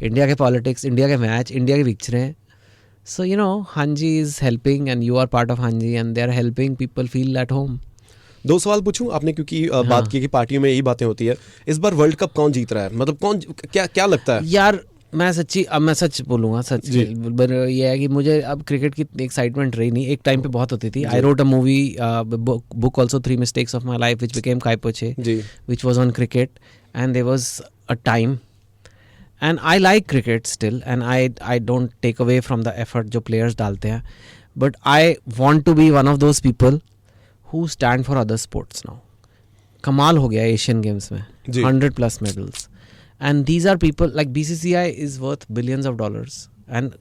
Speaker 2: इंडिया के पॉलिटिक्स, इंडिया के मैच, इंडिया के पिक्चरें. So you know Haanji is helping and you are part of Haanji and they are helping people feel at home.
Speaker 1: 2 सवाल पूछूं आपने, क्योंकि बात की कि पार्टियों में यही बातें होती है. इस बार वर्ल्ड कप कौन जीत रहा है, मतलब कौन, क्या लगता है?
Speaker 2: यार मैं सच बोलूँगा, सच ये है कि मुझे अब क्रिकेट की एक्साइटमेंट रही नहीं. एक टाइम पे बहुत होती थी. I wrote a movie book also, 3 mistakes of my life, which became Kai Po Che, which was on cricket, and there was a time. And I like cricket still and I don't take away from the effort जो players डालते हैं, but I want to be one of those people who stand for other sports now. कमाल हो गया Asian games में, 100+ medals. And these are people like BCCI is worth billions of dollars and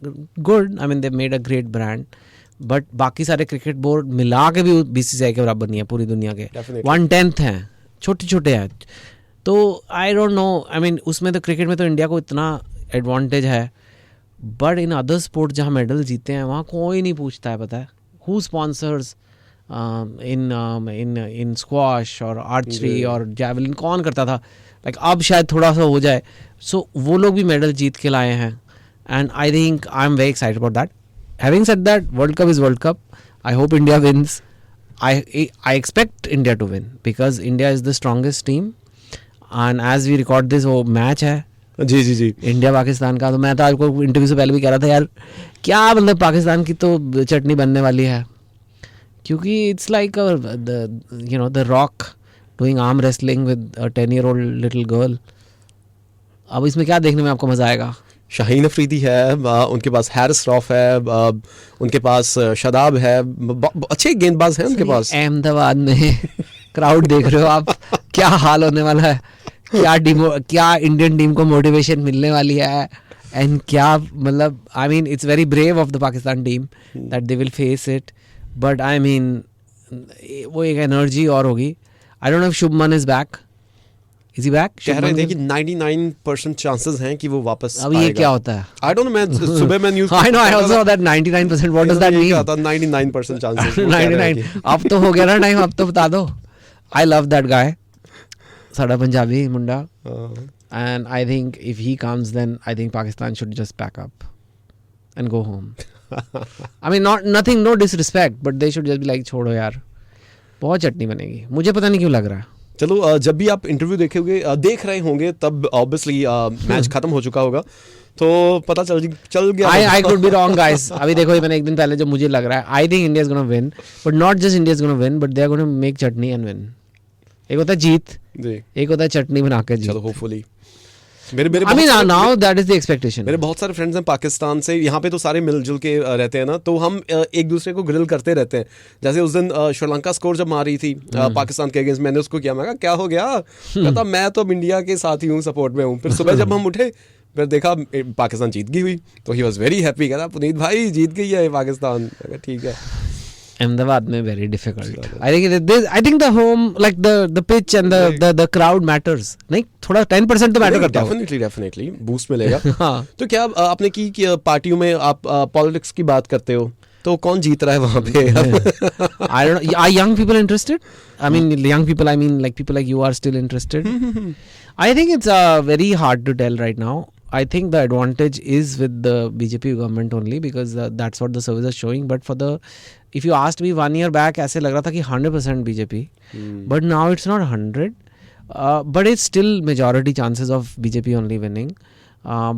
Speaker 2: good. I mean they've made a great brand, but बाकी सारे cricket board मिला के भी BCCI के बराबर नहीं है पूरी दुनिया के. 1/10 हैं, छोटे हैं. तो I don't know, I mean उसमें तो क्रिकेट में तो इंडिया को इतना एडवांटेज है, बट इन अदर स्पोर्ट जहाँ मेडल जीते हैं वहाँ कोई नहीं पूछता है. पता है हु स्पॉन्सर्स इन स्क्वाश और आर्चरी और जैवलिन, कौन करता था? लाइक अब शायद थोड़ा सा हो जाए. सो वो लोग भी मेडल जीत के लाए हैं and I think I am very excited about that. Having said that, world cup is world cup. I hope India wins. I expect India to win because India is the strongest team. And as we record this, वो match है
Speaker 1: जी
Speaker 2: India Pakistan का. तो मैं तो आपको interview से पहले भी कह रहा था यार, क्या मतलब पाकिस्तान की तो चटनी बनने वाली है, क्योंकि it's like the rock doing arm wrestling with a 10-year-old little girl. अब इसमें क्या देखने में आपको मजा आएगा?
Speaker 1: शाहीन अफरीदी है, उनके पास हैरिस रॉफ है, उनके पास शादाब है, अच्छे गेंदबाज हैं उनके पास.
Speaker 2: अहमदाबाद में क्राउड देख रहे हो आप, क्या हाल होने वाला है, क्या इंडियन टीम को मोटिवेशन मिलने वाली है, एंड क्या मतलब आई mean it's very brave of the Pakistan team that they will face it, but I mean वो एक एनर्जी और होगी. I don't know if Shubman is back. Is he back?
Speaker 1: कह रहे थे कि 99% चांसेस हैं कि वो वापस
Speaker 2: अब ये क्या होता है?
Speaker 1: आई डोंट नो, मैं सुबह में news
Speaker 2: I know, I also that 99%. What does that mean?
Speaker 1: क्या होता है 99% चांसेस?
Speaker 2: 99. अब तो हो गया ना टाइम, अब तो बता दो. आई लव दैट गाय, साडा पंजाबी मुंडा, and I think if he comes, then I think Pakistan should just pack up and go home. I mean nothing, no disrespect, but they should just be like, छोड़ो यार, बहुत चटनी बनेगी. मुझे पता नहीं क्यों लग रहा है.
Speaker 1: चलो, जब भी आप इंटरव्यू देख रहे होंगे तब ऑब्वियसली मैच खत्म हो चुका होगा, तो पता चल गया.
Speaker 2: I could be wrong guys. अभी देखो, मैंने एक दिन पहले जो मुझे लग रहा है, I think India is going to win, but not just India is going to win, but they are going to make chutney and win. एक होता है जीत, एक होता है चटनी बना के जीत.
Speaker 1: चलो hopefully.
Speaker 2: now that is the expectation.
Speaker 1: मेरे बहुत सारे फ्रेंड्स हैं पाकिस्तान से, यहाँ पे तो सारे मिलजुल के रहते हैं ना, तो हम एक दूसरे को ग्रिल करते रहते हैं. जैसे उस दिन श्रीलंका स्कोर जब मारी थी पाकिस्तान के अगेंस्ट, मैंने उसको किया, मैं कहा क्या हो गया, कहता मैं तो इंडिया के साथ ही हूँ, सपोर्ट में हूँ. फिर सुबह जब हम उठे, फिर देखा पाकिस्तान जीत गई हुई, तो ही वॉज वेरी हैप्पी. कहता पुनीत भाई जीत गई है पाकिस्तान. ठीक है.
Speaker 2: Ahmedabad में very difficult. I think the home, like the pitch and the crowd matters. नहीं, थोड़ा 10% तो मैटर करता है.
Speaker 1: Definitely बूस्ट मिलेगा. तो क्या आपने की पार्टियों में आप पॉलिटिक्स की बात करते हो, तो कौन जीत रहा है वहाँ पे?
Speaker 2: I don't know. Are young people interested? I mean young people, I mean like people like you are still interested. I think it's very hard to tell right now. I think the advantage is with the BJP government only because that's what the surveys are showing. But if you asked me 1 year back, ऐसे लग रहा था कि 100% BJP. But now it's not 100. But it's still majority chances of BJP only winning.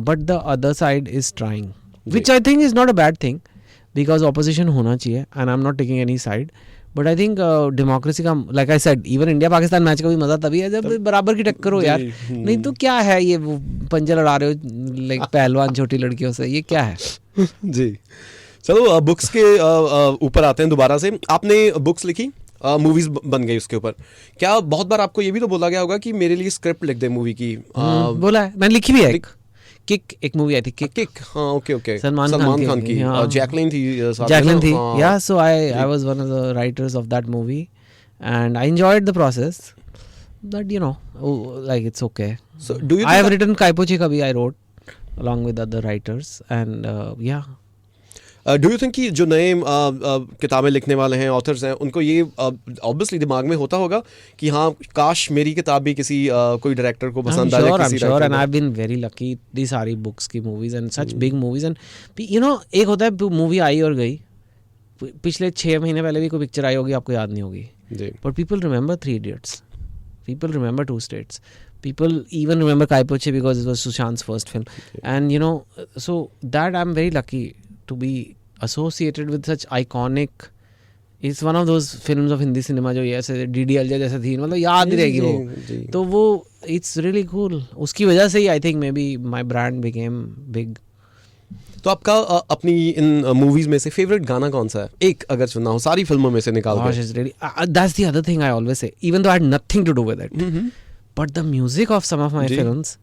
Speaker 2: But the other side is trying, which I think is not a bad thing because opposition होना चाहिए. And I'm not taking any side. But I think democracy का, like I said, even India Pakistan match का भी मजा तभी है जब बराबर की टक्कर हो यार. नहीं तो क्या है ये पंजे लड़ा रहे हो लाइक पहलवान छोटी लड़कियों से, ये क्या है?
Speaker 1: जी. चलो बुक्स के ऊपर आते हैं दोबारा से. आपने बुक्स लिखी, मूवीज बन गई उसके ऊपर. क्या बहुत बार आपको ये भी तो बोला गया होगा कि मेरे लिए स्क्रिप्ट लिख दे मूवी की?
Speaker 2: बोला है, मैंने लिखी भी है. किक एक मूवी आई थी, किक.
Speaker 1: हाँ, ओके.
Speaker 2: सलमान खान की.
Speaker 1: जैकलिन थी.
Speaker 2: Yeah, so I was one of the writers of that movie and I enjoyed the process. But you know, like it's okay.
Speaker 1: So do you
Speaker 2: I have
Speaker 1: think
Speaker 2: written Kaipoche Kabhi, I wrote along with other writers, and yeah.
Speaker 1: Do you think कि जो नए किताबें लिखने वाले हैं authors हैं उनको ये ऑब्वियसली दिमाग में होता होगा कि हाँ काश मेरी किताब भी किसी कोई डायरेक्टर को पसंद आए
Speaker 2: I'm sure, and I've been very lucky. इतनी सारी बुक्स की movies and such big movies and you no एक होता है मूवी आई और गई, पिछले 6 महीने पहले भी कोई पिक्चर आई होगी आपको याद नहीं होगी, but people remember 3 Idiots, people remember 2 States, people even remember Kaipoche because it was Sushant's first film, and you know, so that I'm very lucky to be associated with such iconic. It's one of those films of Hindi cinema जो ये ऐसे DDLJ जैसे थी, मतलब याद ही रहेगी वो, तो वो it's really cool. उसकी वजह से ही I think maybe my brand became big.
Speaker 1: तो आपका अपनी इन मूवीज में से फेवरेट गाना कौन सा है, एक अगर चुनना हो सारी फिल्मों में से निकाल
Speaker 2: Gosh,
Speaker 1: के?
Speaker 2: it's really that's the other thing I always say, even though I had nothing to do with it, but the music of some of my films,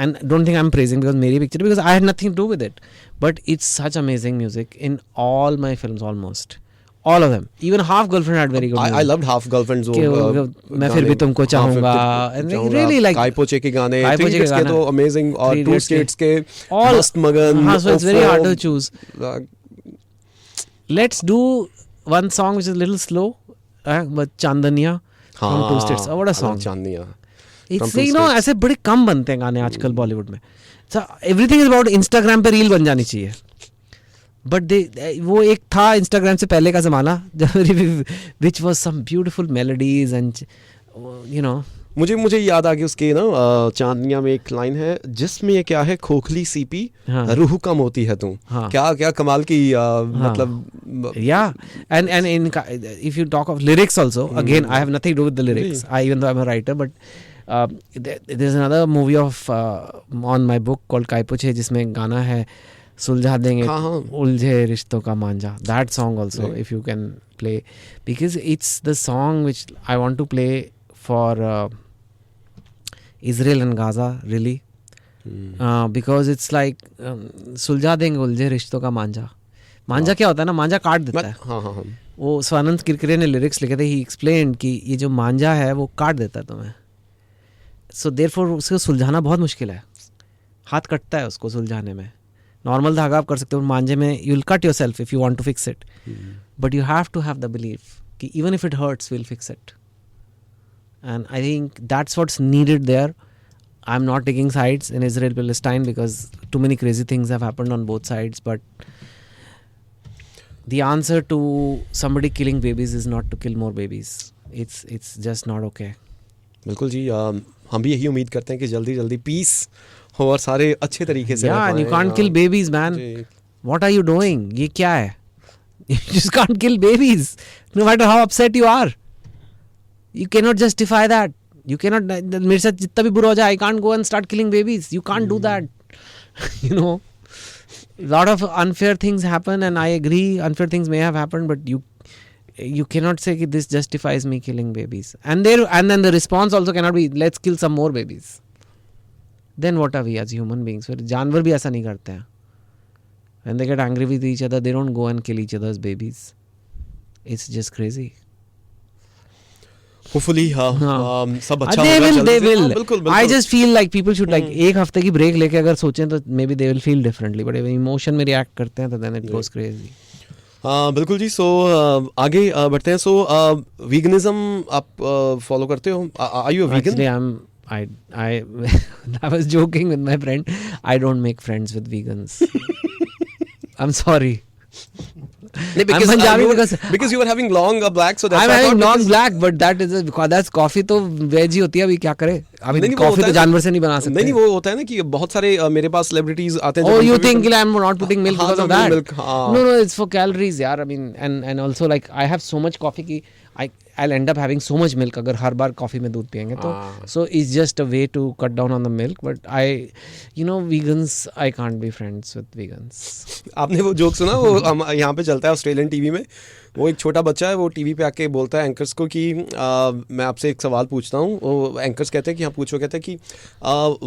Speaker 2: and don't think I'm praising because मेरी picture, because I had nothing to do with it, but it's such amazing music in all my films, almost all of them. Even Half Girlfriend had very good music.
Speaker 1: I loved Half Girlfriend जो
Speaker 2: मैं फिर भी तुमको चाहूंगा, and really like
Speaker 1: Kaipoche के गाने,
Speaker 2: Kaipoche
Speaker 1: 3 Idiots के तो amazing, और 2 States के
Speaker 2: all
Speaker 1: मस्त मगन.
Speaker 2: हाँ, so it's very hard to choose. Let's do one song which is a little slow, but Chandaniya from 2 States. What a song.
Speaker 1: Chandaniya.
Speaker 2: It's you know ऐसे बड़े कम बनते हैं गाने आजकल बॉलीवुड में. So everything is about Instagram पे reel बन जानी चाहिए. बट वो एक था इंस्टाग्राम से पहले का ज़माना which was some beautiful melodies and you know.
Speaker 1: मुझे याद आ गया उसके ना चांदनिया में एक लाइन है जिसमें ये क्या है, खोखली सीपी रूह का मोती है तू. क्या कमाल की मतलब.
Speaker 2: Yeah and in if you talk of lyrics also, again I have nothing to do with the lyrics, I even though I am a writer, but there is another movie of on my book called Kai Po Che जिसमें गाना है सुलझा देंगे उलझे रिश्तों का मांझा. That song also if you can play, because it's the song which I want to play for Israel and Gaza, really, because it's like सुलझा देंगे उलझे रिश्तों का मांझा क्या होता है ना, मांझा काट देता है. वो स्वानंद किरकिरे ने लिरिक्स लिखे थे, ही एक्सप्लेन्ड कि ये जो मांझा है वो काट देता है तुम्हें, सो देयरफॉर उसको सुलझाना बहुत मुश्किल है, हाथ कटता है उसको सुलझाने में. नॉर्मल धागा आप कर सकते हो, मांझे में you will cut yourself if you want to fix it, but you have to have the belief कि even if it hurts we will fix it. And I think that's what's needed there. I'm not taking sides in Israel-Palestine because too many crazy things have happened on both sides. But the answer to somebody killing babies is not to kill more babies. It's just not okay.
Speaker 1: बिल्कुल जी, हम भी यही उम्मीद करते हैं कि जल्दी जल्दी पीस हो और सारे अच्छे तरीके से.
Speaker 2: Yeah, and you can't kill babies, man. What are you doing? ये क्या है? You just can't kill babies, no matter how upset you are. You cannot justify that. You cannot. मेरे साथ जितना भी बुरा हो जाए, I can't go and start killing babies. You can't do that. You know, lot of unfair things happen, and I agree, unfair things may have happened, but you cannot say that this justifies me killing babies. And then the response also cannot be, let's kill some more babies. Then what are we as human beings? फिर जानवर भी ऐसा नहीं करते हैं. When they get angry with each other, they don't go and kill each other's babies. It's just crazy.
Speaker 1: Hopefully सब अच्छा
Speaker 2: they
Speaker 1: होगा.
Speaker 2: will
Speaker 1: बिल्कुल.
Speaker 2: I just feel like people should like एक हफ्ते की ब्रेक लेके अगर सोचें तो maybe they will feel differently, but emotion में रिएक्ट करते हैं तो then it goes crazy.
Speaker 1: बिल्कुल जी. सो आगे बढ़ते हैं. सो वीगनिज्म आप फॉलो करते हो? Are you a vegan?
Speaker 2: Actually, I was joking with my friend. I don't make friends with vegans. I'm sorry.
Speaker 1: because
Speaker 2: I'm Punjabi
Speaker 1: because you were having long black, so that's
Speaker 2: I'm having long black, but that's coffee तो veg ही होती है. अभी क्या करे, अभी coffee तो जानवर से नहीं बना सकते.
Speaker 1: नहीं, वो होता है ना कि बहुत सारे मेरे पास सेलिब्रिटीज आते हैं.
Speaker 2: Oh, you think I'm not putting milk because of that? No, it's for calories, यार. I mean, and also like I have so much coffee कि I'll end up having so much milk अगर हर बार coffee में दूध पियेंगे तो. So it's just a way to cut down on the milk, but vegans, I can't be friends with vegans. आपने वो joke सुना, वो यहाँ पे चलता है ऑस्ट्रेलियन टीवी में. वो एक छोटा बच्चा है, वो टीवी पे आके बोलता है एंकर्स को कि मैं आपसे एक सवाल पूछता हूँ. वो एंकर्स कहते हैं कि हाँ पूछो. कहते हैं कि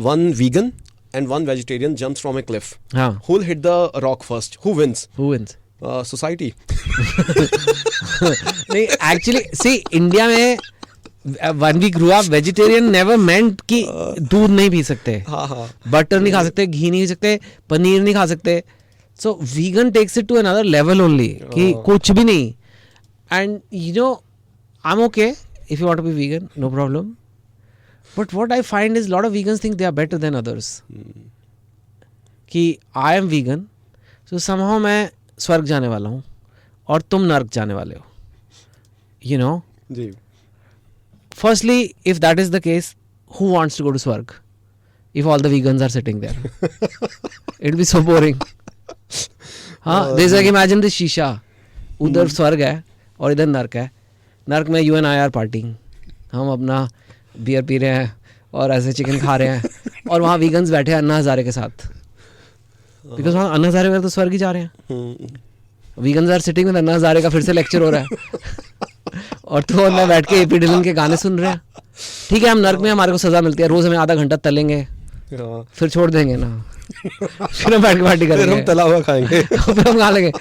Speaker 2: one vegan and one vegetarian jumps from a cliff. Who will hit the rock first? Who wins? Society. नहीं, एक्चुअली सी इंडिया में when we grew up, vegetarian never meant कि दूध नहीं पी सकते,
Speaker 1: हाँ
Speaker 2: बटर नहीं खा सकते, घी नहीं खा सकते, पनीर नहीं खा सकते. So vegan takes it to another level only कि कुछ भी नहीं. And you know, I'm okay if you want to be vegan, no problem. But what I find is a lot of vegans think they are better than others. कि I am vegan, so somehow मैं स्वर्ग जाने वाला हूँ और तुम नर्क जाने वाले हो. You know?
Speaker 1: Ji.
Speaker 2: Firstly, if that is the case, who wants to go to Swarg? If all the vegans are sitting there, it'll be so boring. हाँ, there's like imagine this शीशा, उधर स्वर्ग है और इधर नर्क है. नर्क में you and I are partying, हम अपना बियर पी रहे हैं और ऐसे चिकन खा रहे हैं और वहाँ vegans बैठे हैं अन्ना हजारे के साथ. Because वहाँ अन्ना हजारे में तो स्वर्ग ही जा रहे हैं. Vegans are sitting with Anna Hazare का फिर से लेक्चर हो रहा है. और तो और मैं बैठ के एपी डिलन के गाने सुन रहे हैं. ठीक है, हम नर्क में हमारे को सजा मिलती है, रोज हमें आधा घंटा तलेंगे, फिर छोड़ देंगे ना, फिर हम बैठ के पार्टी करेंगे,
Speaker 1: फिर हम तला हुआ खाएंगे,
Speaker 2: फिर हम खा लेंगे.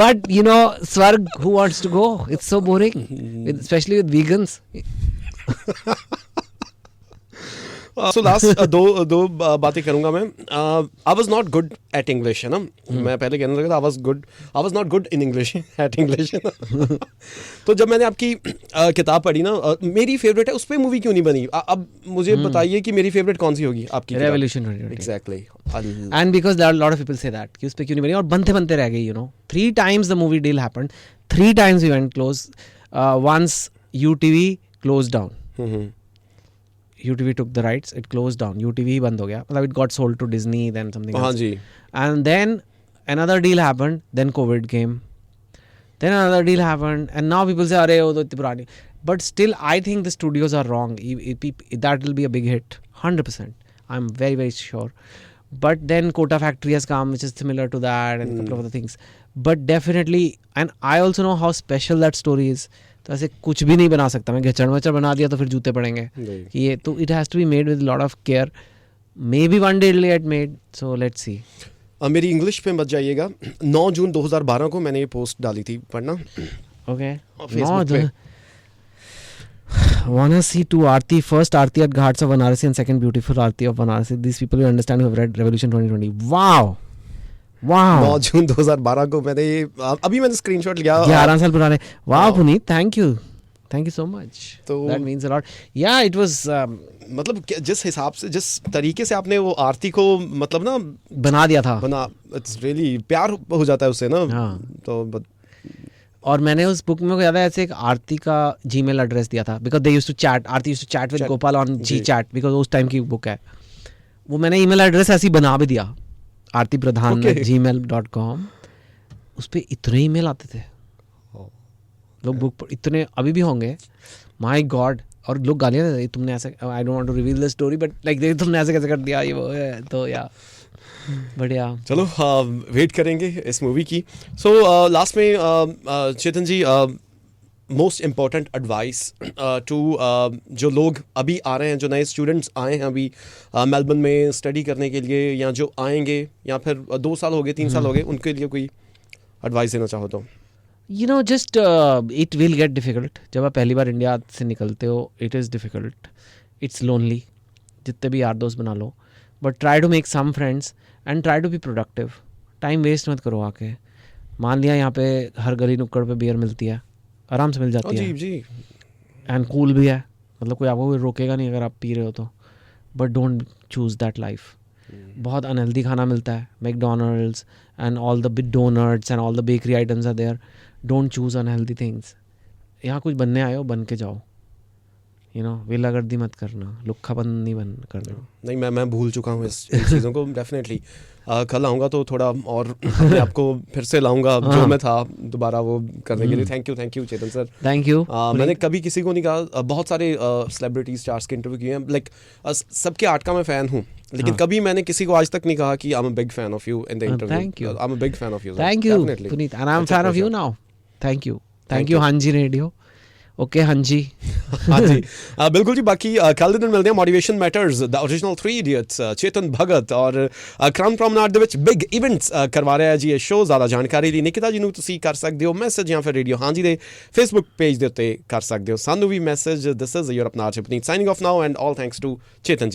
Speaker 2: बट यू नो स्वर्ग, who wants to go? It's so boring, specially with vegans.
Speaker 1: So last दो बातें करूंगा मैं. I was not good at English, है ना. मैं पहले कहने लगा था I was not good in English at English. तो जब मैंने आपकी किताब पढ़ी ना, मेरी फेवरेट है, उस पर मूवी क्यों नहीं बनी? अब मुझे बताइए कि मेरी फेवरेट कौन सी होगी आपकी?
Speaker 2: Revolution.
Speaker 1: Exactly.
Speaker 2: And because there are lot of people say that कि उस पे क्यों नहीं बनी, और बनते बनते रह गई. You know, 3 times the movie deal happened, 3 times we went close. Once UTV closed down. UTV took the rights, it closed down. UTV ही बंद हो गया, मतलब it got sold to Disney, then something else.
Speaker 1: हाँ जी.
Speaker 2: And then another deal happened, then COVID came. Then another deal happened, and now people say, अरे वो तो इतनी पुरानी. But still, I think the studios are wrong. That will be a big hit, 100%. I'm very, very sure. But then Kota Factory has come, which is similar to that, and a couple of other things. But definitely, and I also know how special that story is. तो ऐसे कुछ भी नहीं बना सकता मैं. घचड़ मचड़ बना दिया तो फिर जूते पड़ेंगे कि ये तो. It has to be made with lot of care. May be one day it get made, so let's see.
Speaker 1: मेरी इंग्लिश पे मत जाइएगा. 9 जून 2012 को मैंने ये पोस्ट डाली थी, पढ़ना.
Speaker 2: ओके.
Speaker 1: Facebook पे.
Speaker 2: Varanasi to Aarti, first Aarti at Ghats of Varanasi and second beautiful Aarti of Varanasi. These people will understand who have read Revolution 2020. Wow.
Speaker 1: 9 जून 2012 को मैंने अभी मैंने स्क्रीनशॉट लिया.
Speaker 2: 11 साल पुराने. वाह Puneet, thank you so much. That means a lot. या it was
Speaker 1: मतलब जिस हिसाब से, जिस तरीके से आपने वो आरती को मतलब ना
Speaker 2: बना दिया था,
Speaker 1: इट्स रियली प्यार हो जाता है उससे ना. तो
Speaker 2: और मैंने उस बुक में याद है ऐसे एक आरती का जीमेल एड्रेस दिया था, because they used to chat, Aarti used to chat with Gopal on G chat, because उस टाइम की बुक है वो. मैंने ईमेल एड्रेस ऐसे ही बना भी दिया, आरती प्रधान gmail.com. उस पर इतने ईमेल आते थे लोग, बुक पर इतने अभी भी होंगे, माय गॉड. और लोग गालियाँ देते, तुमने ऐसे, I don't want to reveal the story but like तुमने ऐसे कैसे कर दिया, ये वो है. तो या बढ़िया. चलो
Speaker 1: वेट करेंगे इस मूवी की. सो लास्ट में चेतन जी, मोस्ट इम्पॉर्टेंट एडवाइस टू जो लोग अभी आ रहे हैं, जो नए स्टूडेंट्स आए हैं अभी मेलबर्न में स्टडी करने के लिए, या जो आएंगे, या फिर 2 साल हो गए, 3 साल हो गए, उनके लिए कोई एडवाइस देना चाहो तो?
Speaker 2: You know, just it will get difficult. जब आप पहली बार इंडिया से निकलते हो, it is difficult, it's lonely. जितने भी यार दोस्त बना लो, but try to make some friends and try to be productive. Time waste मत करो आके. मान लिया यहाँ पे हर गली नुक्कड़ पे बियर मिलती है, आराम से मिल जाती है
Speaker 1: जी.
Speaker 2: एंड कूल भी है, मतलब कोई आपको कोई रोकेगा नहीं अगर आप पी रहे हो तो. But don't choose that life. बहुत अनहेल्दी खाना मिलता है, McDonald's and all the big donuts and all the bakery items are there. Don't choose unhealthy things. यहाँ कुछ बनने आए हो, बन के जाओ. यू नो, वेलागर्दी मत करना, लुक्खापन नहीं बन करना.
Speaker 1: नहीं, मैं भूल चुका हूँ इस चीज़ों को. डेफिनेटली कल आऊँगा तो थोड़ा और अपने आपको फिर से लाऊंगा जो मैं था दोबारा वो करने के लिए. Thank you Chetan sir.
Speaker 2: Thank you.
Speaker 1: मैंने कभी किसी को नहीं कहा, बहुत सारे सेलिब्रिटी स्टार्स के इंटरव्यू किए हैं, लाइक सबके आर्ट का मैं फ़ैन हूँ, लेकिन कभी मैंने किसी को आज तक नहीं कहा कि आई am a big fan of you in the interview.
Speaker 2: Thank you.
Speaker 1: I am a big fan of you.
Speaker 2: Thank you Puneet, and I am fan of you now. Thank you हांजी रेडियो. ओके हाँ जी
Speaker 1: हाँ जी बिल्कुल जी। बाकी ਕੱਲ ਦੇ ਦਿਨ ਮਿਲਦੇ ਆ ਮੋਟੀਵੇਸ਼ਨ ਮੈਟਰਸ ਦ ओरिजिनल 3 ਇਡੀਅਟਸ ਚੇਤਨ ਭਗਤ ਔਰ ਕ੍ਰਾਊਨ ਪ੍ਰੋਮਨਾਡ ਦੇ ਵਿੱਚ ਬਿਗ ਇਵੈਂਟਸ ਕਰਵਾ ਰਿਹਾ ਜੀ ਇਹ ਸ਼ੋਅ। ਜ਼ਿਆਦਾ ਜਾਣਕਾਰੀ ਲਈ ਨਿਕਿਤਾ ਜੀ ਨੂੰ ਤੁਸੀਂ ਕਰ ਸਕਦੇ ਹੋ ਮੈਸੇਜ ਜਾਂ ਫਿਰ ਰੇਡੀਓ ਹਾਂਜੀ ਦੇ ਫੇਸਬੁੱਕ ਪੇਜ ਦੇ ਉੱਤੇ ਕਰ ਸਕਦੇ ਹੋ ਸਾਨੂੰ ਵੀ ਮੈਸੇਜ। ਦਿਸ ਇਜ਼ ਯੂਰ ਆਪਣਾ RJ Puneet signing off now and all thanks to Chetan ਜੀ।